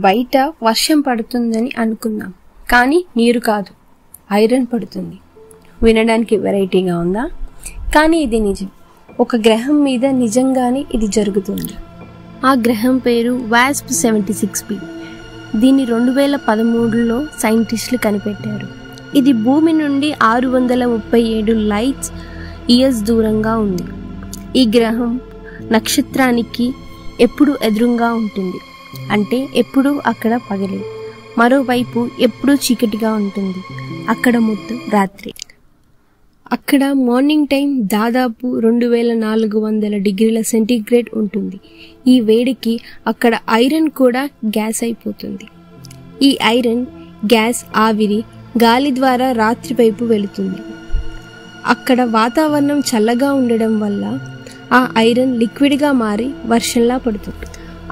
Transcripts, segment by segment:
బయట వర్షం పడుతుందని అనుకున్నాం, కానీ నీరు కాదు, ఐరన్ పడుతుంది. వినడానికి వెరైటీగా ఉందా? కానీ ఇది నిజం. ఒక గ్రహం మీద నిజంగానే ఇది జరుగుతుంది. ఆ గ్రహం పేరు వాస్ప్ 76b. దీన్ని 2013లో సైంటిస్టులు కనిపెట్టారు. ఇది భూమి నుండి 637 లైట్స్ ఇయర్స్ దూరంగా ఉంది. ఈ గ్రహం నక్షత్రానికి ఎప్పుడు ఎదురుగా ఉంటుంది, అంటే ఎప్పుడు అక్కడ పగలే. మరోవైపు ఎప్పుడూ చీకటిగా ఉంటుంది, అక్కడ మొత్తం రాత్రి. అక్కడ మార్నింగ్ టైం దాదాపు 2400 డిగ్రీల సెంటీగ్రేడ్ ఉంటుంది. ఈ వేడికి అక్కడ ఐరన్ కూడా గ్యాస్ అయిపోతుంది. ఈ ఐరన్ గ్యాస్ ఆవిరి గాలి ద్వారా రాత్రి వైపు వెళుతుంది. అక్కడ వాతావరణం చల్లగా ఉండడం వల్ల ఆ ఐరన్ లిక్విడ్గా మారి వర్షంలా పడుతుంది.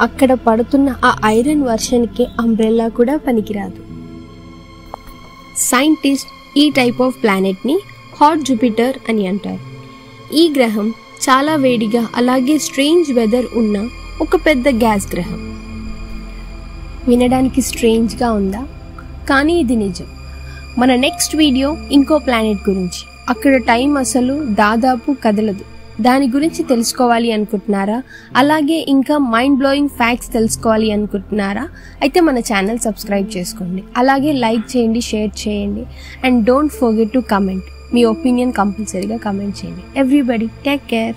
అక్కడ పడుతున్న ఆ ఐరన్ వర్షానికి అంబ్రెల్లా కూడా పనికిరాదు. సైంటిస్ట్ ఈ టైప్ ఆఫ్ ప్లానెట్ని హాట్ జూపిటర్ అని అంటారు. ఈ గ్రహం చాలా వేడిగా అలాగే స్ట్రేంజ్ వెదర్ ఉన్న ఒక పెద్ద గ్యాస్ గ్రహం. వినడానికి స్ట్రేంజ్గా ఉందా? కానీ ఇది నిజం. మన నెక్స్ట్ వీడియో ఇంకో ప్లానెట్ గురించి. అక్కడ టైం అసలు దాదాపు కదలదు. దాని గురించి తెలుసుకోవాలి అనుకుంటున్నారా? అలాగే ఇంకా మైండ్ బ్లోయింగ్ ఫ్యాక్ట్స్ తెలుసుకోవాలి అనుకుంటున్నారా? అయితే మన ఛానల్ సబ్స్క్రైబ్ చేసుకోండి. అలాగే లైక్ చేయండి, షేర్ చేయండి. And don't forget to comment. Me opinion కంపల్సరీగా కమెంట్ చేయండి. Everybody take care.